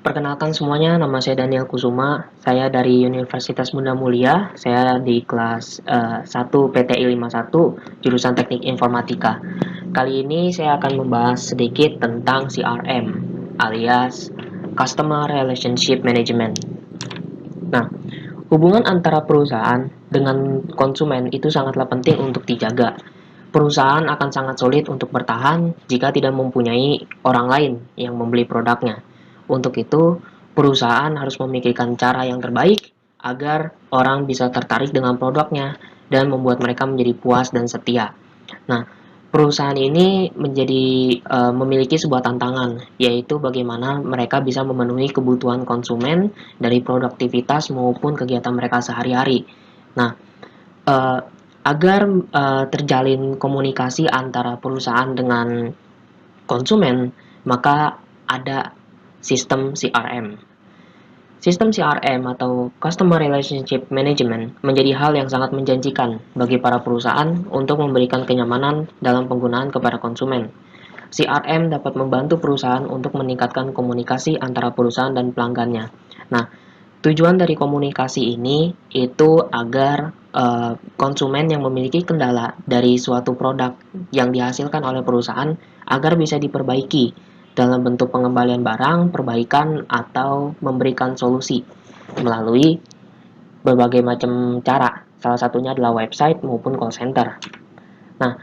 Perkenalkan semuanya, nama saya Daniel Kusuma. Saya dari Universitas Bunda Mulia. Saya di kelas 1 PTI 51, jurusan Teknik Informatika. Kali ini saya akan membahas sedikit tentang CRM, alias Customer Relationship Management. Nah, hubungan antara perusahaan dengan konsumen itu sangatlah penting untuk dijaga. Perusahaan akan sangat sulit untuk bertahan jika tidak mempunyai orang lain yang membeli produknya. Untuk itu, perusahaan harus memikirkan cara yang terbaik agar orang bisa tertarik dengan produknya dan membuat mereka menjadi puas dan setia. Nah, perusahaan ini memiliki sebuah tantangan, yaitu bagaimana mereka bisa memenuhi kebutuhan konsumen dari produktivitas maupun kegiatan mereka sehari-hari. Nah, eh, agar terjalin komunikasi antara perusahaan dengan konsumen, maka ada sistem CRM. Sistem CRM atau Customer Relationship Management menjadi hal yang sangat menjanjikan bagi para perusahaan untuk memberikan kenyamanan dalam penggunaan kepada konsumen. CRM dapat membantu perusahaan untuk meningkatkan komunikasi antara perusahaan dan pelanggannya. Nah, tujuan dari komunikasi ini itu agar konsumen yang memiliki kendala dari suatu produk yang dihasilkan oleh perusahaan agar bisa diperbaiki dalam bentuk pengembalian barang, perbaikan, atau memberikan solusi melalui berbagai macam cara. Salah satunya adalah website maupun call center. Nah,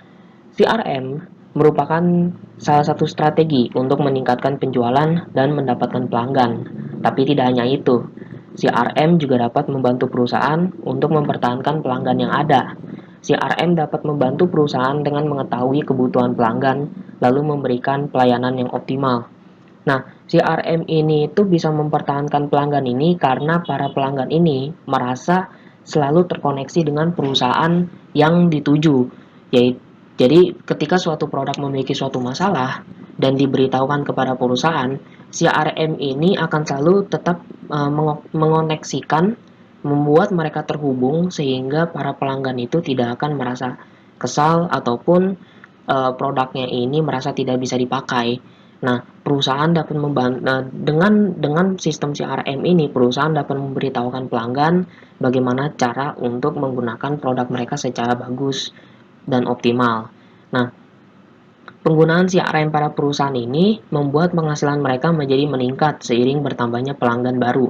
CRM merupakan salah satu strategi untuk meningkatkan penjualan dan mendapatkan pelanggan. Tapi tidak hanya itu, CRM juga dapat membantu perusahaan untuk mempertahankan pelanggan yang ada. CRM dapat membantu perusahaan dengan mengetahui kebutuhan pelanggan, lalu memberikan pelayanan yang optimal. Nah, CRM ini itu bisa mempertahankan pelanggan ini karena para pelanggan ini merasa selalu terkoneksi dengan perusahaan yang dituju. Yaitu, jadi ketika suatu produk memiliki suatu masalah dan diberitahukan kepada perusahaan, CRM ini akan selalu tetap mengoneksikan, membuat mereka terhubung sehingga para pelanggan itu tidak akan merasa kesal ataupun produknya ini merasa tidak bisa dipakai. Nah, perusahaan dapat dengan sistem CRM ini, perusahaan dapat memberitahukan pelanggan bagaimana cara untuk menggunakan produk mereka secara bagus dan optimal. Nah, penggunaan CRM para perusahaan ini membuat penghasilan mereka menjadi meningkat seiring bertambahnya pelanggan baru.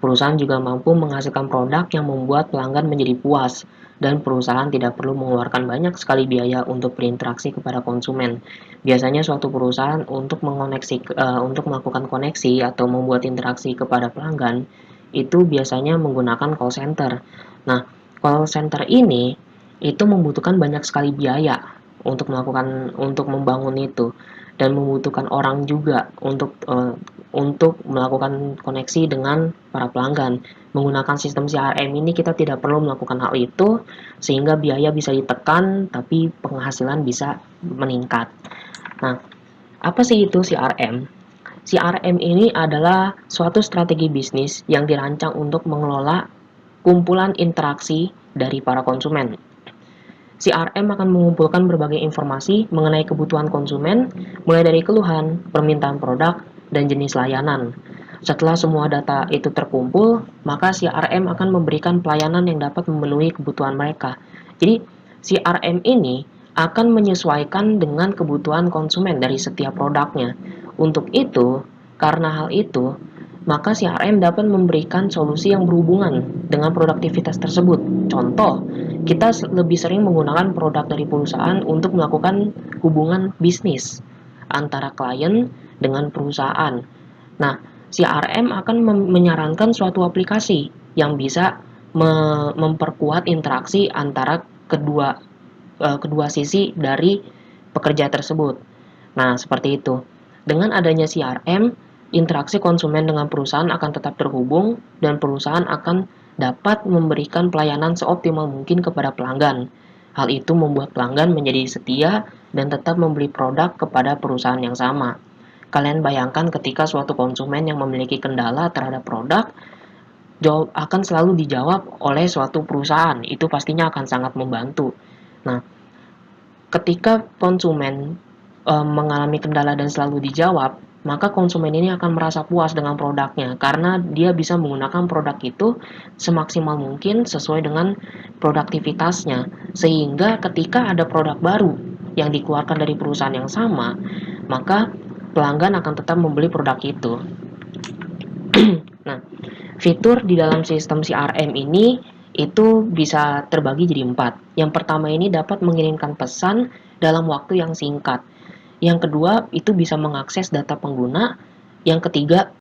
Perusahaan juga mampu menghasilkan produk yang membuat pelanggan menjadi puas, dan perusahaan tidak perlu mengeluarkan banyak sekali biaya untuk berinteraksi kepada konsumen. Biasanya suatu perusahaan untuk melakukan koneksi atau membuat interaksi kepada pelanggan itu biasanya menggunakan call center. Nah, call center ini itu membutuhkan banyak sekali biaya untuk membangun itu, dan membutuhkan orang juga untuk melakukan koneksi dengan para pelanggan. Menggunakan sistem CRM ini kita tidak perlu melakukan hal itu, sehingga biaya bisa ditekan tapi penghasilan bisa meningkat. Nah, apa sih itu CRM? CRM ini adalah suatu strategi bisnis yang dirancang untuk mengelola kumpulan interaksi dari para konsumen. CRM akan mengumpulkan berbagai informasi mengenai kebutuhan konsumen, mulai dari keluhan, permintaan produk, dan jenis layanan. Setelah semua data itu terkumpul, maka CRM akan memberikan pelayanan yang dapat memenuhi kebutuhan mereka. Jadi, CRM ini akan menyesuaikan dengan kebutuhan konsumen dari setiap produknya. Untuk itu, karena hal itu, maka CRM dapat memberikan solusi yang berhubungan dengan produktivitas tersebut. Contoh, kita lebih sering menggunakan produk dari perusahaan untuk melakukan hubungan bisnis antara klien dengan perusahaan. Nah, CRM akan menyarankan suatu aplikasi yang bisa memperkuat interaksi antara kedua sisi dari pekerja tersebut. Nah, seperti itu. Dengan adanya CRM, interaksi konsumen dengan perusahaan akan tetap terhubung dan perusahaan akan dapat memberikan pelayanan seoptimal mungkin kepada pelanggan. Hal itu membuat pelanggan menjadi setia dan tetap membeli produk kepada perusahaan yang sama. Kalian bayangkan ketika suatu konsumen yang memiliki kendala terhadap produk akan selalu dijawab oleh suatu perusahaan, itu pastinya akan sangat membantu. Nah, ketika konsumen mengalami kendala dan selalu dijawab, maka konsumen ini akan merasa puas dengan produknya karena dia bisa menggunakan produk itu semaksimal mungkin sesuai dengan produktivitasnya, sehingga ketika ada produk baru yang dikeluarkan dari perusahaan yang sama, maka pelanggan akan tetap membeli produk itu. Nah, fitur di dalam sistem CRM ini itu bisa terbagi jadi 4. Yang pertama ini dapat mengirimkan pesan dalam waktu yang singkat. Yang kedua, itu bisa mengakses data pengguna. Yang ketiga,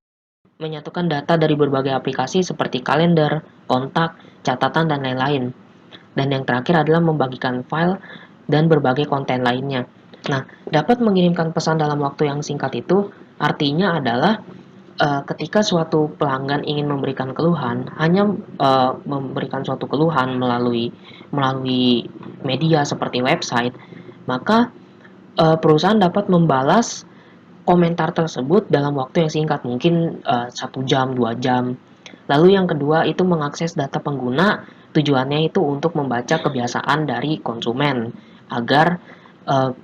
menyatukan data dari berbagai aplikasi seperti kalender, kontak, catatan, dan lain-lain. Dan yang terakhir adalah membagikan file dan berbagai konten lainnya. Nah, dapat mengirimkan pesan dalam waktu yang singkat itu artinya adalah ketika suatu pelanggan ingin memberikan keluhan, hanya memberikan suatu keluhan melalui media seperti website, maka perusahaan dapat membalas komentar tersebut dalam waktu yang singkat, mungkin 1 jam, 2 jam. Lalu yang kedua itu mengakses data pengguna, tujuannya itu untuk membaca kebiasaan dari konsumen agar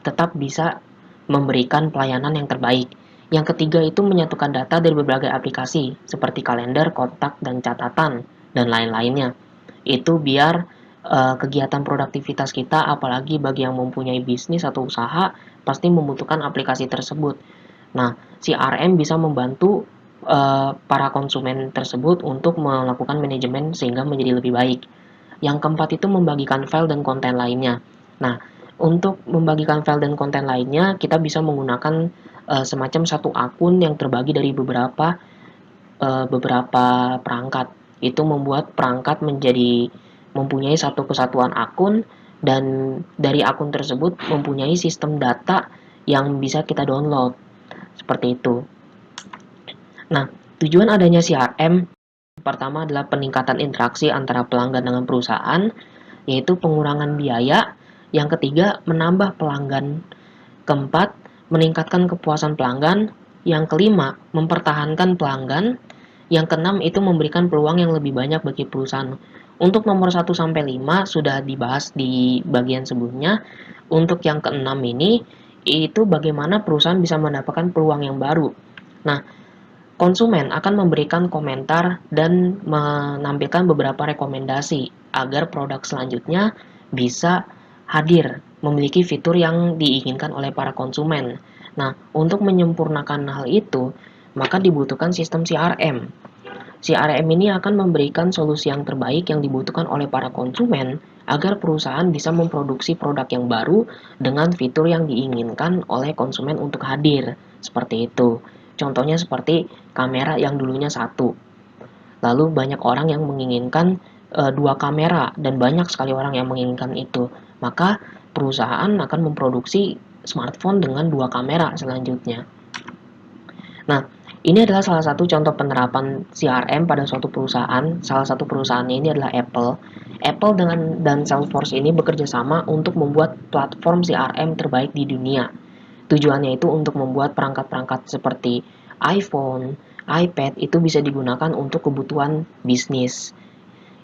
tetap bisa memberikan pelayanan yang terbaik. Yang ketiga itu menyatukan data dari berbagai aplikasi seperti kalender, kontak, dan catatan, dan lain-lainnya. Itu biar kegiatan produktivitas kita, apalagi bagi yang mempunyai bisnis atau usaha, pasti membutuhkan aplikasi tersebut. Nah, CRM bisa membantu para konsumen tersebut untuk melakukan manajemen sehingga menjadi lebih baik. Yang keempat itu membagikan file dan konten lainnya. Nah, untuk membagikan file dan konten lainnya, kita bisa menggunakan semacam satu akun yang terbagi dari beberapa perangkat. Itu membuat perangkat menjadi mempunyai satu kesatuan akun, dan dari akun tersebut mempunyai sistem data yang bisa kita download. Seperti itu. Nah, tujuan adanya CRM pertama adalah peningkatan interaksi antara pelanggan dengan perusahaan, yaitu pengurangan biaya. Yang ketiga, menambah pelanggan. Keempat, meningkatkan kepuasan pelanggan. Yang kelima, mempertahankan pelanggan. Yang keenam, itu memberikan peluang yang lebih banyak bagi perusahaan. Untuk nomor 1 sampai 5 sudah dibahas di bagian sebelumnya. Untuk yang keenam ini, itu bagaimana perusahaan bisa mendapatkan peluang yang baru. Nah, konsumen akan memberikan komentar dan menampilkan beberapa rekomendasi agar produk selanjutnya bisa hadir, memiliki fitur yang diinginkan oleh para konsumen. Nah, untuk menyempurnakan hal itu, maka dibutuhkan sistem CRM. CRM ini akan memberikan solusi yang terbaik yang dibutuhkan oleh para konsumen agar perusahaan bisa memproduksi produk yang baru dengan fitur yang diinginkan oleh konsumen untuk hadir. Seperti itu. Contohnya seperti kamera yang dulunya satu. Lalu banyak orang yang menginginkan 2 kamera dan banyak sekali orang yang menginginkan itu. Maka perusahaan akan memproduksi smartphone dengan 2 kamera selanjutnya. Nah, ini adalah salah satu contoh penerapan CRM pada suatu perusahaan. Salah satu perusahaannya ini adalah Apple. Apple dan Salesforce ini bekerja sama untuk membuat platform CRM terbaik di dunia. Tujuannya itu untuk membuat perangkat-perangkat seperti iPhone, iPad itu bisa digunakan untuk kebutuhan bisnis.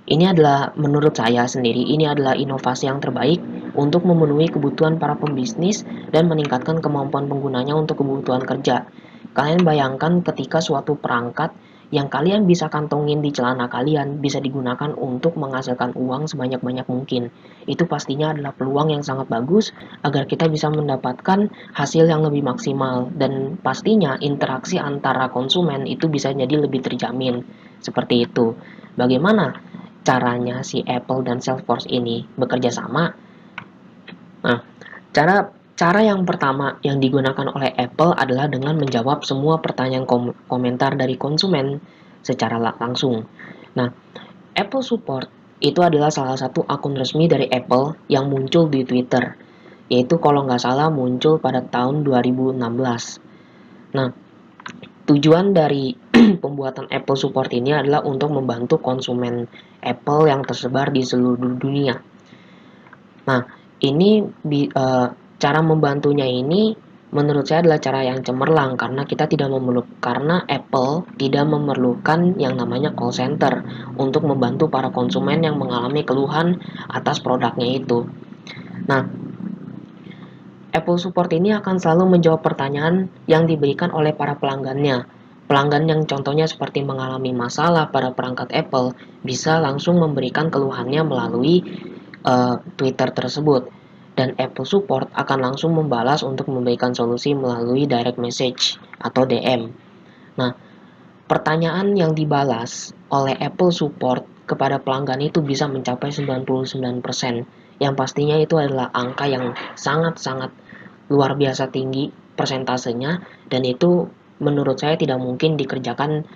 Ini adalah, menurut saya sendiri, ini adalah inovasi yang terbaik untuk memenuhi kebutuhan para pembisnis dan meningkatkan kemampuan penggunanya untuk kebutuhan kerja. Kalian bayangkan ketika suatu perangkat yang kalian bisa kantongin di celana kalian bisa digunakan untuk menghasilkan uang sebanyak-banyak mungkin. Itu pastinya adalah peluang yang sangat bagus agar kita bisa mendapatkan hasil yang lebih maksimal, dan pastinya interaksi antara konsumen itu bisa jadi lebih terjamin. Seperti itu. Bagaimana caranya si Apple dan Salesforce ini bekerja sama? Nah, cara cara yang pertama yang digunakan oleh Apple adalah dengan menjawab semua pertanyaan komentar dari konsumen secara langsung. Nah, Apple Support itu adalah salah satu akun resmi dari Apple yang muncul di Twitter, yaitu kalau nggak salah muncul pada tahun 2016. Nah, tujuan dari pembuatan Apple Support ini adalah untuk membantu konsumen Apple yang tersebar di seluruh dunia. Nah, ini cara membantunya ini menurut saya adalah cara yang cemerlang karena karena Apple tidak memerlukan yang namanya call center untuk membantu para konsumen yang mengalami keluhan atas produknya itu. Nah, Apple Support ini akan selalu menjawab pertanyaan yang diberikan oleh para pelanggannya. Pelanggan yang contohnya seperti mengalami masalah pada perangkat Apple bisa langsung memberikan keluhannya melalui Twitter tersebut. Dan Apple Support akan langsung membalas untuk memberikan solusi melalui direct message atau DM. Nah, pertanyaan yang dibalas oleh Apple Support kepada pelanggan itu bisa mencapai 99%, yang pastinya itu adalah angka yang sangat-sangat luar biasa tinggi persentasenya, dan itu menurut saya tidak mungkin dikerjakan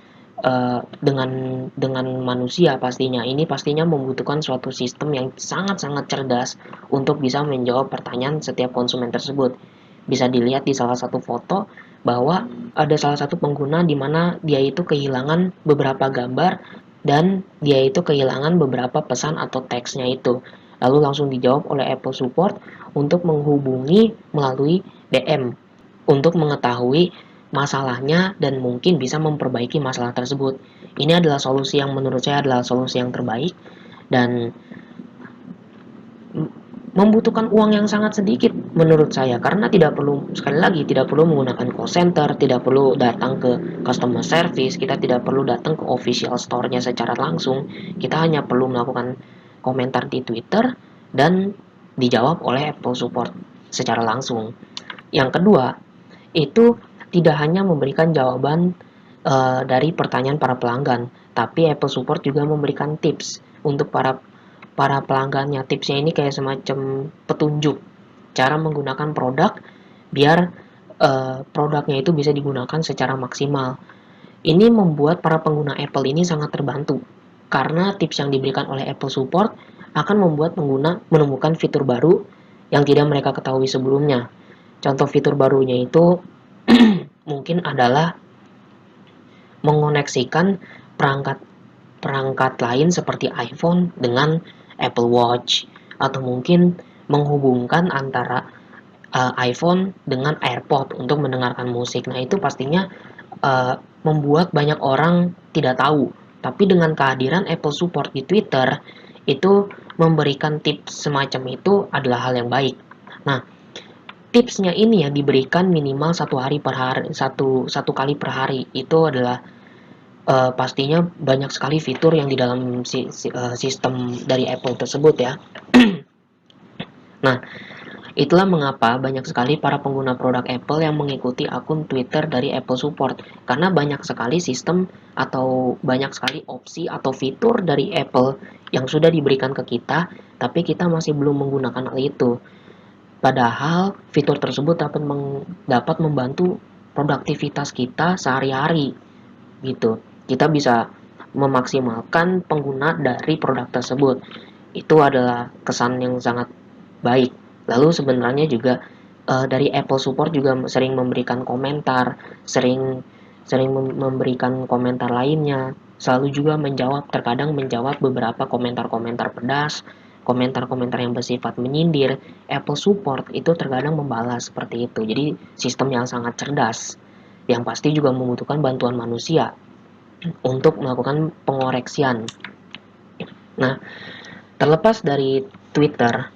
dengan manusia pastinya. Ini pastinya membutuhkan suatu sistem yang sangat-sangat cerdas untuk bisa menjawab pertanyaan setiap konsumen tersebut. Bisa dilihat di salah satu foto bahwa ada salah satu pengguna di mana dia itu kehilangan beberapa gambar dan dia itu kehilangan beberapa pesan atau teksnya itu. Lalu langsung dijawab oleh Apple Support untuk menghubungi melalui DM untuk mengetahui masalahnya dan mungkin bisa memperbaiki masalah tersebut. Ini adalah solusi yang menurut saya adalah solusi yang terbaik dan membutuhkan uang yang sangat sedikit menurut saya, karena tidak perlu, sekali lagi, tidak perlu menggunakan call center, tidak perlu datang ke customer service, kita tidak perlu datang ke official store-nya secara langsung. Kita hanya perlu melakukan komentar di Twitter dan dijawab oleh Apple Support secara langsung. Yang kedua, itu tidak hanya memberikan jawaban dari pertanyaan para pelanggan, tapi Apple Support juga memberikan tips untuk para pelanggannya. Tipsnya ini kayak semacam petunjuk cara menggunakan produk biar produknya itu bisa digunakan secara maksimal. Ini membuat para pengguna Apple ini sangat terbantu karena tips yang diberikan oleh Apple Support akan membuat pengguna menemukan fitur baru yang tidak mereka ketahui sebelumnya. Contoh fitur barunya itu mungkin adalah mengoneksikan perangkat lain seperti iPhone dengan Apple Watch, atau mungkin menghubungkan antara iPhone dengan AirPod untuk mendengarkan musik. Nah, itu pastinya membuat banyak orang tidak tahu. Tapi dengan kehadiran Apple Support di Twitter, itu memberikan tips semacam itu adalah hal yang baik. Nah, tipsnya ini ya diberikan minimal satu kali per hari. Itu adalah pastinya banyak sekali fitur yang di dalam sistem dari Apple tersebut ya. Nah, itulah mengapa banyak sekali para pengguna produk Apple yang mengikuti akun Twitter dari Apple Support, karena banyak sekali sistem atau banyak sekali opsi atau fitur dari Apple yang sudah diberikan ke kita, tapi kita masih belum menggunakan hal itu. Padahal fitur tersebut dapat membantu produktivitas kita sehari-hari gitu. Kita bisa memaksimalkan pengguna dari produk tersebut. Itu adalah kesan yang sangat baik. Lalu sebenarnya juga dari Apple Support juga sering memberikan komentar, sering memberikan komentar lainnya, selalu juga terkadang menjawab beberapa komentar-komentar pedas, komentar-komentar yang bersifat menyindir. Apple Support itu terkadang membalas seperti itu. Jadi sistem yang sangat cerdas, yang pasti juga membutuhkan bantuan manusia untuk melakukan pengoreksian. Nah, terlepas dari Twitter,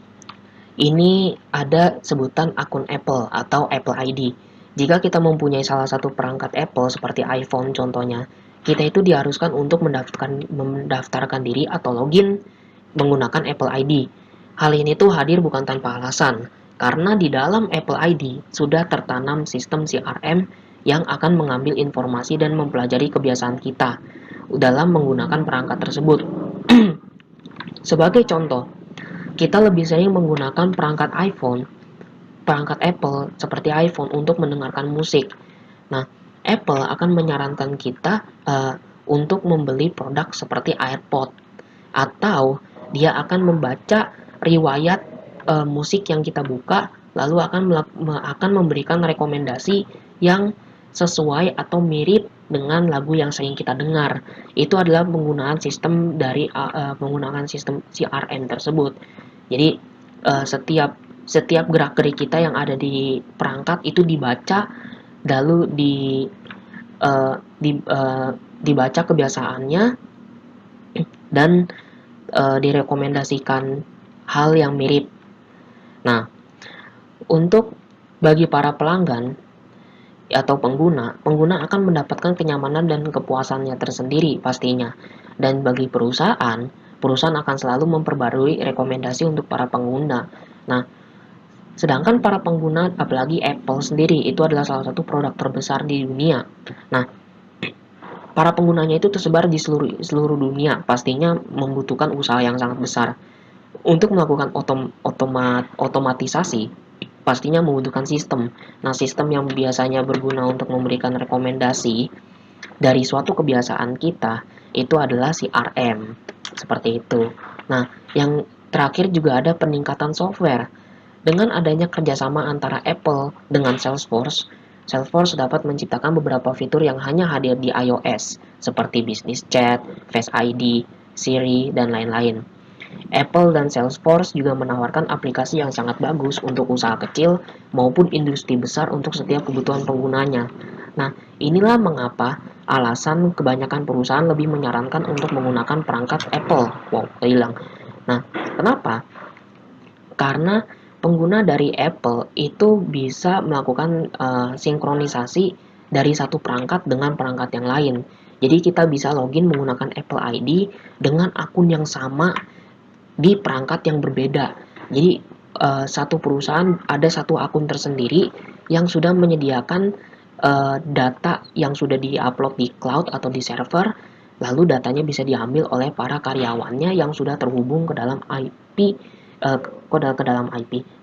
ini ada sebutan akun Apple atau Apple ID. Jika kita mempunyai salah satu perangkat Apple seperti iPhone contohnya, kita itu diharuskan untuk mendaftarkan diri atau login menggunakan Apple ID. Hal ini tuh hadir bukan tanpa alasan, karena di dalam Apple ID sudah tertanam sistem CRM yang akan mengambil informasi dan mempelajari kebiasaan kita dalam menggunakan perangkat tersebut. Sebagai contoh, kita lebih sering menggunakan perangkat Apple seperti iPhone untuk mendengarkan musik. Nah, Apple akan menyarankan kita untuk membeli produk seperti AirPod, atau dia akan membaca riwayat musik yang kita buka, lalu akan memberikan rekomendasi yang sesuai atau mirip dengan lagu yang sering kita dengar. Itu adalah penggunaan sistem menggunakan sistem CRM tersebut. Jadi setiap gerak-gerik kita yang ada di perangkat itu dibaca, lalu dibaca kebiasaannya dan direkomendasikan hal yang mirip. Nah, untuk Bagi para pelanggan atau pengguna akan mendapatkan kenyamanan dan kepuasannya tersendiri pastinya. Dan bagi perusahaan akan selalu memperbarui rekomendasi untuk para pengguna. Nah, sedangkan para pengguna, apalagi Apple sendiri, itu adalah salah satu produk terbesar di dunia. Nah, para penggunanya itu tersebar di seluruh dunia, pastinya membutuhkan usaha yang sangat besar. Untuk melakukan otomatisasi, pastinya membutuhkan sistem. Nah, sistem yang biasanya berguna untuk memberikan rekomendasi dari suatu kebiasaan kita, itu adalah CRM. Seperti itu. Nah, yang terakhir juga ada peningkatan software. Dengan adanya kerjasama antara Apple dengan Salesforce, Salesforce dapat menciptakan beberapa fitur yang hanya hadir di iOS, seperti Business Chat, Face ID, Siri, dan lain-lain. Apple dan Salesforce juga menawarkan aplikasi yang sangat bagus untuk usaha kecil maupun industri besar untuk setiap kebutuhan penggunanya. Nah, inilah mengapa alasan kebanyakan perusahaan lebih menyarankan untuk menggunakan perangkat Apple. Wow, hilang. Nah, kenapa? Karena pengguna dari Apple itu bisa melakukan sinkronisasi dari satu perangkat dengan perangkat yang lain. Jadi kita bisa login menggunakan Apple ID dengan akun yang sama di perangkat yang berbeda. Jadi satu perusahaan ada satu akun tersendiri yang sudah menyediakan data yang sudah di-upload di cloud atau di server, lalu datanya bisa diambil oleh para karyawannya yang sudah terhubung ke dalam IP,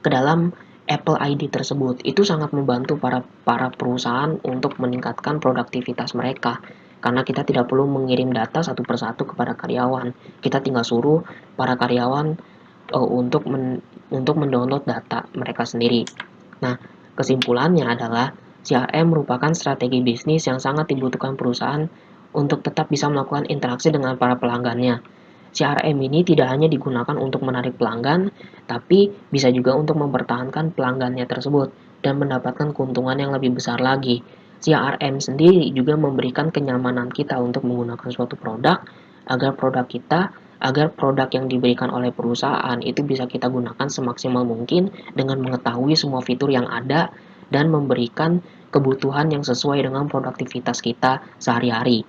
ke dalam Apple ID tersebut. Itu sangat membantu para perusahaan untuk meningkatkan produktivitas mereka. Karena kita tidak perlu mengirim data satu persatu kepada karyawan. Kita tinggal suruh para karyawan untuk mendownload data mereka sendiri. Nah, kesimpulannya adalah CRM merupakan strategi bisnis yang sangat dibutuhkan perusahaan untuk tetap bisa melakukan interaksi dengan para pelanggannya. CRM ini tidak hanya digunakan untuk menarik pelanggan, tapi bisa juga untuk mempertahankan pelanggannya tersebut dan mendapatkan keuntungan yang lebih besar lagi. CRM sendiri juga memberikan kenyamanan kita untuk menggunakan suatu produk agar produk yang diberikan oleh perusahaan itu bisa kita gunakan semaksimal mungkin dengan mengetahui semua fitur yang ada dan memberikan kebutuhan yang sesuai dengan produktivitas kita sehari-hari.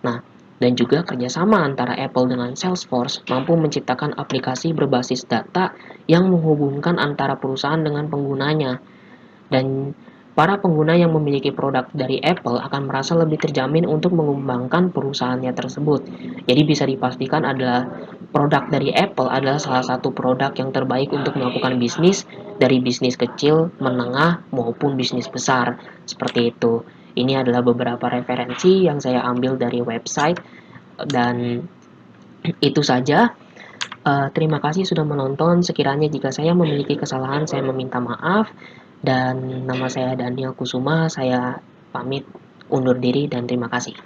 Nah, dan juga kerjasama antara Apple dengan Salesforce mampu menciptakan aplikasi berbasis data yang menghubungkan antara perusahaan dengan penggunanya. Dan para pengguna yang memiliki produk dari Apple akan merasa lebih terjamin untuk mengembangkan perusahaannya tersebut. Jadi bisa dipastikan adalah produk dari Apple adalah salah satu produk yang terbaik untuk melakukan bisnis dari bisnis kecil, menengah, maupun bisnis besar. Seperti itu. Ini adalah beberapa referensi yang saya ambil dari website dan itu saja. Terima kasih sudah menonton. Sekiranya jika saya memiliki kesalahan, saya meminta maaf. Dan nama saya Daniel Kusuma. Saya pamit undur diri dan terima kasih.